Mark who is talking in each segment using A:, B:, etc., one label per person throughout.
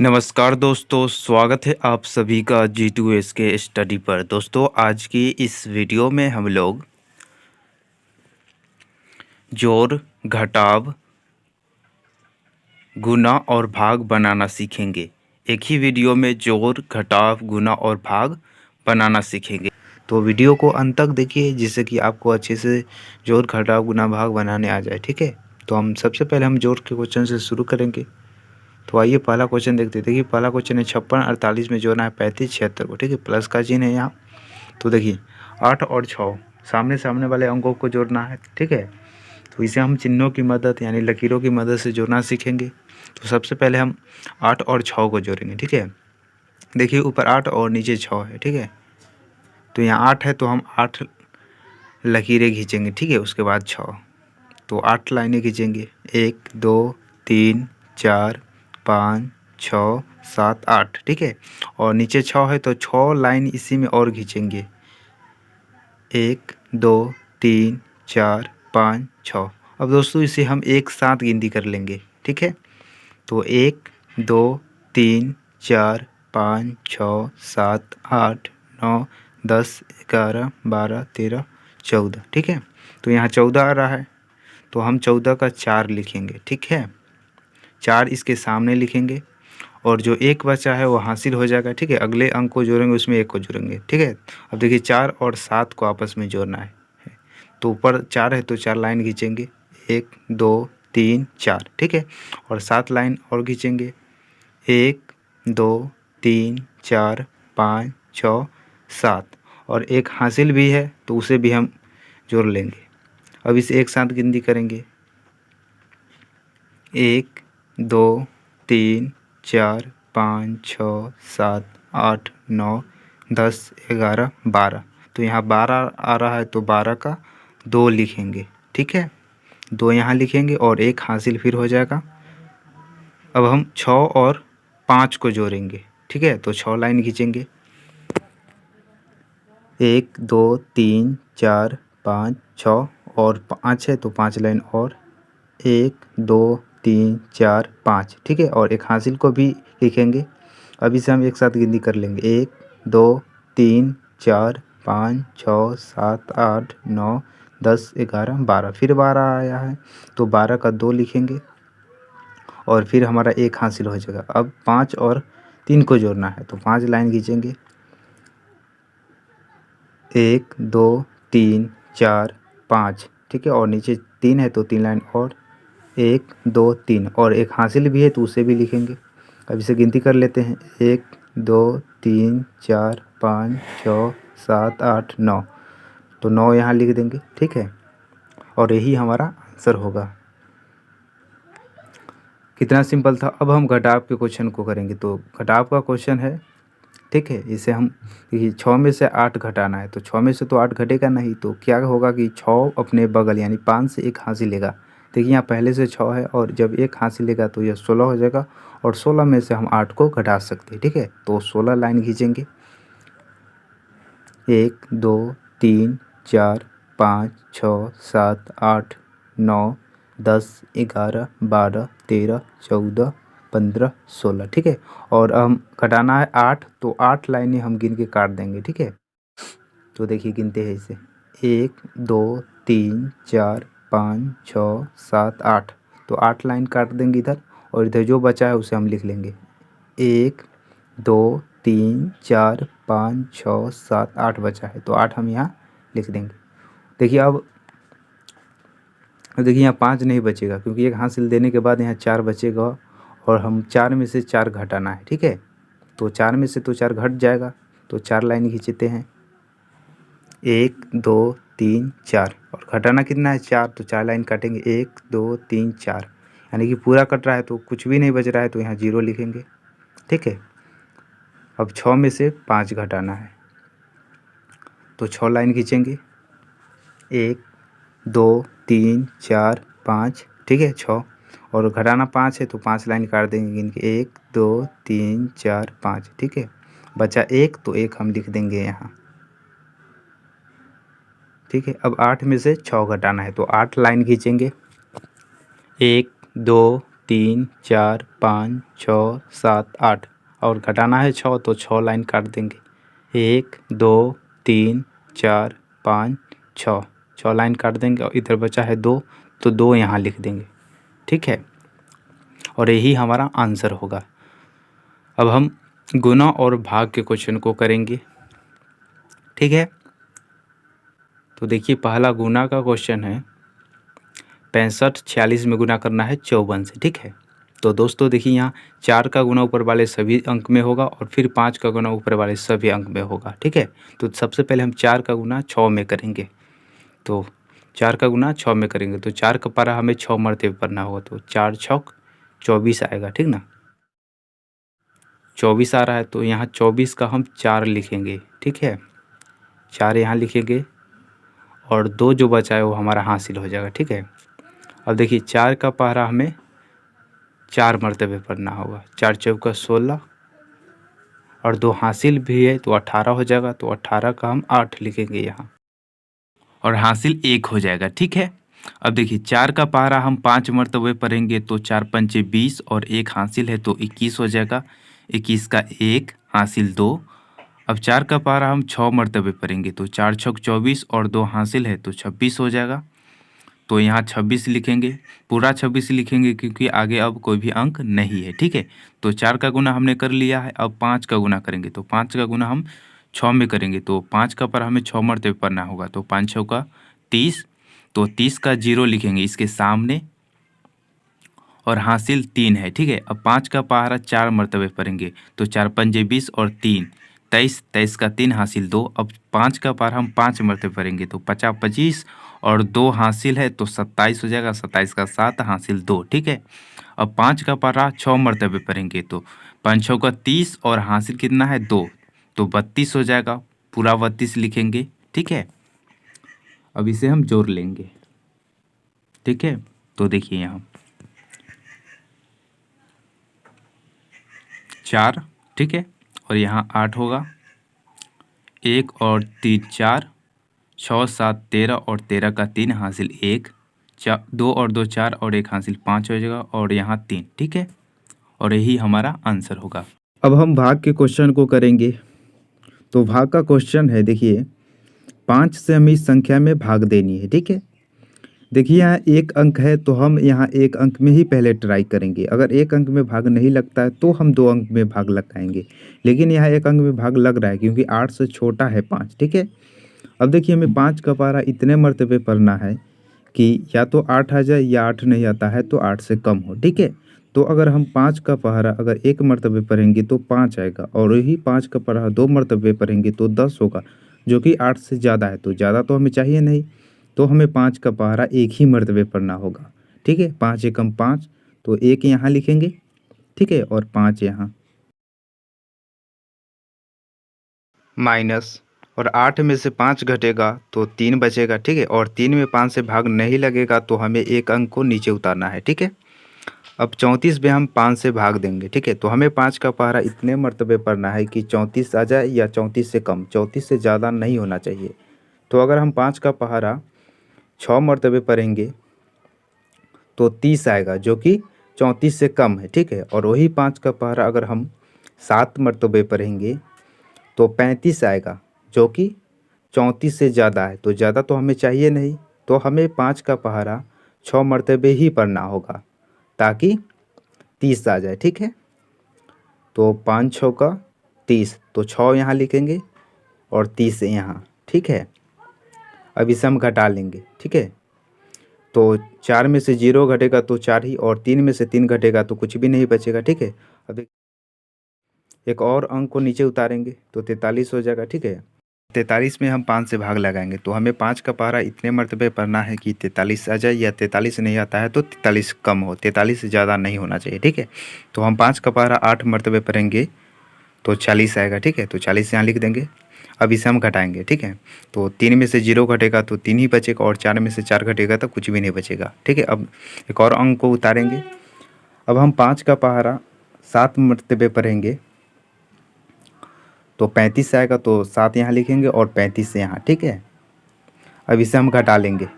A: नमस्कार दोस्तों, स्वागत है आप सभी का G2S के स्टडी पर। दोस्तों, आज की इस वीडियो में हम लोग जोड़, घटाव, गुना और भाग बनाना सीखेंगे। एक ही वीडियो में जोड़, घटाव, गुना और भाग बनाना सीखेंगे। तो वीडियो को अंत तक देखिए जिससे कि आपको अच्छे से जोड़, घटाव, गुना, भाग बनाने आ जाए। ठीक है, तो हम सबसे पहले हम जोड़ के क्वेश्चन से शुरू करेंगे। तो आइए पहला क्वेश्चन देखते हैं। देखिए पहला क्वेश्चन है 56 48 में जोड़ना है 35 76 को। ठीक है, प्लस का चिन्ह है यहाँ। तो देखिए 8 और 6 सामने सामने वाले अंकों को जोड़ना है। ठीक है, तो इसे हम चिन्हों की मदद यानी लकीरों की मदद से जोड़ना सीखेंगे। तो सबसे पहले हम 8 और 6 को जोड़ेंगे। ठीक है, देखिए ऊपर 8 और नीचे 6 है। ठीक है, तो यहाँ 8 है तो हम 8 लकीरें खींचेंगे। ठीक है, उसके बाद 6 तो 8 लाइनें खींचेंगे। 1 2 3 4 5 6 7 8। ठीक है, और नीचे 6 है तो 6 लाइन इसी में और खींचेंगे। 1 2 3 4 5 6। अब दोस्तों इसे हम एक साथ गिनती कर लेंगे। ठीक है, तो 1 2 3 4 5 6 7 8 9 10 11 12 13 14। ठीक है, तो यहाँ 14 आ रहा है तो हम 14 का 4 लिखेंगे। ठीक है, 4 इसके सामने लिखेंगे और जो एक बचा है वो हासिल हो जाएगा। ठीक है, अगले अंक को जोड़ेंगे उसमें एक को जोड़ेंगे। ठीक है, अब देखिए 4 और 7 को आपस में जोड़ना है। तो ऊपर 4 है तो 4 लाइन खींचेंगे। 1 2 3 4। ठीक है, और 7 लाइन और खींचेंगे। 1 2 3 4 5 6 7 और एक हासिल भी है तो उसे भी हम जोड़ लेंगे। अब इसे एक साथ गिनती करेंगे। 1 2 3 4 5 6 7 8 9 10 11 12। तो यहाँ 12 आ रहा है तो 12 का 2 लिखेंगे। ठीक है, 2 यहाँ लिखेंगे और एक हासिल फिर हो जाएगा। अब हम 6 और 5 को जोड़ेंगे। ठीक है, तो 6 लाइन खींचेंगे। 1 2 3 4 5 6 और 5 है तो 5 लाइन और 1 2 3 4 5। ठीक है, और एक हासिल को भी लिखेंगे। अब इसे हम एक साथ गिनती कर लेंगे। 1 2 3 4 5 6 7 8 9 10 11 12। फिर 12 आया है तो 12 का 2 लिखेंगे और फिर हमारा एक हासिल हो जाएगा। अब 5 और 3 को जोड़ना है तो 5 लाइन खींचेंगे। 1 2 3 4 5। ठीक है, और नीचे 3 है तो 3 लाइन और 1 2 3 और एक हासिल भी है तो उसे भी लिखेंगे। अब इसे गिनती कर लेते हैं। 1 2 3 4 5 6 7 8 9। तो 9 यहाँ लिख देंगे। ठीक है, और यही हमारा आंसर होगा। कितना सिंपल था। अब हम घटाव के क्वेश्चन को करेंगे। तो घटाव का क्वेश्चन है। ठीक है, इसे हम देखिए 6 में से 8 घटाना है तो 6 में से तो 8 घटेगा नहीं तो क्या होगा कि 6 अपने बगल यानी 5 से एक हासिल लेगा। देखिए यहाँ पहले से 6 है और जब एक हासिल लेगा तो यह 16 हो जाएगा और 16 में से हम 8 को घटा सकते हैं। ठीक है, तो 16 लाइन खींचेंगे। 1 2 3 4 5 6 7 8 9 10 11 12 13 14 15 16। ठीक है, और हम घटाना है 8 तो 8 लाइनें हम गिन के काट देंगे। ठीक है, तो देखिए गिनते हैं इसे। 1 2 3 4 5 6 7 8। तो 8 लाइन काट देंगे इधर और इधर जो बचा है उसे हम लिख लेंगे। 1 2 3 4 5 6 7 8 बचा है तो 8 हम यहाँ लिख देंगे। देखिए अब देखिए यहाँ 5 नहीं बचेगा क्योंकि एक हासिल देने के बाद यहाँ 4 बचेगा और हम 4 में से 4 घटाना है। ठीक है, तो 4 में से तो 4 घट जाएगा तो 4 लाइन खींचते हैं। 1 2 3 4 और घटाना कितना है 4 तो 4 लाइन काटेंगे। 1 2 3 4 यानी कि पूरा कट रहा है तो कुछ भी नहीं बच रहा है तो यहाँ 0 लिखेंगे। ठीक है, अब 6 में से 5 घटाना है तो 6 लाइन खींचेंगे। 1 2 3 4 5। ठीक है, 6 और घटाना 5 है तो 5 लाइन काट देंगे गिन के। 1 2 3 4 5। ठीक है, बचा 1 तो 1 हम लिख देंगे यहाँ। ठीक है, अब 8 में से 6 घटाना है तो 8 लाइन खींचेंगे। 1 2 3 4 5 6 7 8 और घटाना है 6 तो 6 लाइन काट देंगे। 1 2 3 4 5 6 6 लाइन काट देंगे और इधर बचा है 2 तो 2 यहाँ लिख देंगे। ठीक है, और यही हमारा आंसर होगा। अब हम गुना और भाग के क्वेश्चन को करेंगे। ठीक है, तो देखिए पहला गुना का क्वेश्चन है 65 46 में गुना करना है 54 से। ठीक है, तो दोस्तों देखिए यहाँ 4 का गुना ऊपर वाले सभी अंक में होगा और फिर 5 का गुना ऊपर वाले सभी अंक में होगा। ठीक है, तो सबसे पहले हम 4 का गुना 6 में करेंगे। तो 4 का गुना 6 में करेंगे तो 4 का पारा हमें 6 मरतबे पढ़ना होगा, तो 4 छक 24 आएगा। ठीक ना, 24 आ रहा है तो यहाँ 24 का हम 4 लिखेंगे। ठीक है, 4 यहाँ लिखेंगे और 2 जो बचा है वो हमारा हासिल हो जाएगा। ठीक है, अब देखिए 4 का पहरा हमें 4 मरतबे पढ़ना होगा। 4 चौका 16 और 2 हासिल भी है तो 18 हो जाएगा, तो 18 का हम 8 लिखेंगे यहाँ और हासिल 1 हो जाएगा। ठीक है, अब देखिए 4 का पहरा हम 5 मरतबे पढ़ेंगे तो 4 पंचे 20 और 1 हासिल है तो 21 हो जाएगा। 21 का 1 हासिल 2। अब 4 का पहरा हम 6 मरतबे पढ़ेंगे तो 4 छक 24 और 2 हासिल है तो 26 हो जाएगा। तो यहाँ 26 लिखेंगे, पूरा 26 लिखेंगे क्योंकि आगे अब कोई भी अंक नहीं है। ठीक है, तो 4 का गुना हमने कर लिया है। अब 5 का गुना करेंगे तो 5 का गुना हम 6 में करेंगे तो 5 का पर हमें 6 मरतबे पढ़ना होगा, तो 5 6 का 30, तो 30 का 0 लिखेंगे इसके सामने और हासिल 3 है। ठीक है, अब 5 का पहाड़ा 4 मरतबे पढ़ेंगे तो 4 पंजे 20 और 3 23, 23 का 3 हासिल 2। अब 5 का पहाड़ा हम 5 मरतबे पढ़ेंगे तो 50 25 और 2 हासिल है तो 27 हो जाएगा। 27 का 7 हासिल 2। ठीक है, अब 5 का पहाड़ा 6 मरतबे पढ़ेंगे तो 5 6 का 30 और हासिल कितना है 2, तो 32 हो जाएगा। पूरा 32 लिखेंगे। ठीक है, अब इसे हम जोड़ लेंगे। ठीक है, तो देखिए यहाँ 4, ठीक है, और यहाँ 8 होगा। 1 और 3 4, 6 7 13 और 13 का 3 हासिल 1, 2 और 2 4 और 1 हासिल 5 हो जाएगा और यहाँ 3। ठीक है, और यही हमारा आंसर होगा। अब हम भाग के क्वेश्चन को करेंगे। तो भाग का क्वेश्चन है, देखिए 5 से हमें इस संख्या में भाग देनी है। ठीक है, देखिए यहाँ 1 अंक है तो हम यहाँ 1 अंक में ही पहले ट्राई करेंगे। अगर 1 अंक में भाग नहीं लगता है तो हम 2 अंक में भाग लगाएंगे, लेकिन यहाँ 1 अंक में भाग लग रहा है क्योंकि 8 से छोटा है 5। ठीक है, अब देखिए हमें 5 का पारा इतने मरतबे पढ़ना है कि या तो 8 आ जाए या 8 नहीं आता है तो 8 से कम हो। ठीक है, तो अगर हम 5 का पहाड़ा अगर 1 मरतबे पढ़ेंगे तो 5 आएगा और यही 5 का पहाड़ा 2 मरतबे पढ़ेंगे तो 10 होगा, जो कि 8 से ज़्यादा है। तो ज़्यादा तो हमें चाहिए नहीं, तो हमें 5 का पहाड़ा 1 ही मरतबे पढ़ना होगा। ठीक है, 5 एकम 5, तो 1 यहाँ लिखेंगे। ठीक है, और 5 यहाँ माइनस, और 8 में से 5 घटेगा तो 3 बचेगा। ठीक है, और 3 में 5 से भाग नहीं लगेगा तो हमें 1 अंक को नीचे उतारना है। ठीक है, अब 34 में हम 5 से भाग देंगे। ठीक है, तो हमें 5 का पहाड़ा इतने मरतबे पढ़ना है कि 34 आ जाए या 34 से कम, 34 से ज़्यादा नहीं होना चाहिए। तो अगर हम 5 का पहाड़ा 6 मरतबे पढ़ेंगे तो 30 आएगा, जो कि 34 से कम है। ठीक है, और वही 5 का पहाड़ा अगर हम 7 मरतबे पढ़ेंगे तो 35 आएगा, जो कि 34 से ज़्यादा है। तो ज़्यादा तो हमें चाहिए नहीं, तो हमें 5 का पहाड़ा 6 मरतबे ही पढ़ना होगा ताकि 30 आ जाए। ठीक है, तो 5 6 का 30, तो 6 यहाँ लिखेंगे और 30 यहाँ। ठीक है, अब इसे हम घटा लेंगे। ठीक है, तो 4 में से 0 घटेगा तो 4 ही, और 3 में से 3 घटेगा तो कुछ भी नहीं बचेगा। ठीक है, अब एक और अंक को नीचे उतारेंगे तो 43 हो जाएगा। ठीक है, 43 में हम 5 से भाग लगाएंगे तो हमें 5 का पहाड़ा इतने मरतबे पढ़ना है कि 43 आ जाए, या 43 नहीं आता है तो 43 कम हो, 43 से ज़्यादा नहीं होना चाहिए। ठीक है, तो हम 5 का पहाड़ा 8 मरतबे पढ़ेंगे तो 40 आएगा। ठीक है, तो 40 यहाँ लिख देंगे। अब इसे हम घटाएंगे। ठीक है, तो 3 में से 0 घटेगा तो 3 ही बचेगा, और 4 में से 4 घटेगा तो कुछ भी नहीं बचेगा। ठीक है, अब एक और अंक को उतारेंगे। अब हम 5 का पहाड़ा 7 मरतबे पढ़ेंगे तो 35 आएगा, तो 7 यहाँ लिखेंगे और 35 यहाँ। ठीक है, अब इसे हम घटा लेंगे।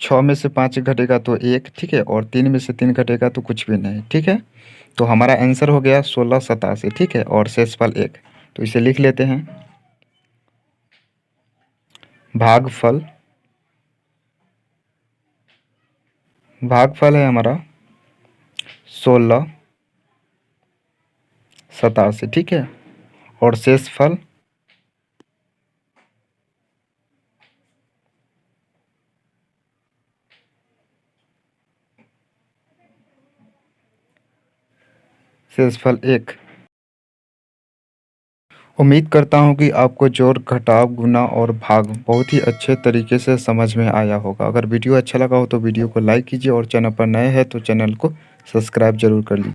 A: 6 में से 5 घटेगा तो 1, ठीक है, और 3 में से 3 घटेगा तो कुछ भी नहीं, ठीक है। तो हमारा आंसर हो गया 1687, ठीक है, और शेषफल 1। तो इसे लिख लेते हैं। भागफल भागफल है हमारा 1687, ठीक है, और शेषफल शेषफल 1। उम्मीद करता हूँ कि आपको जोड़, घटाव, गुणा और भाग बहुत ही अच्छे तरीके से समझ में आया होगा। अगर वीडियो अच्छा लगा हो तो वीडियो को लाइक कीजिए और चैनल पर नए हैं तो चैनल को सब्सक्राइब जरूर कर लीजिए।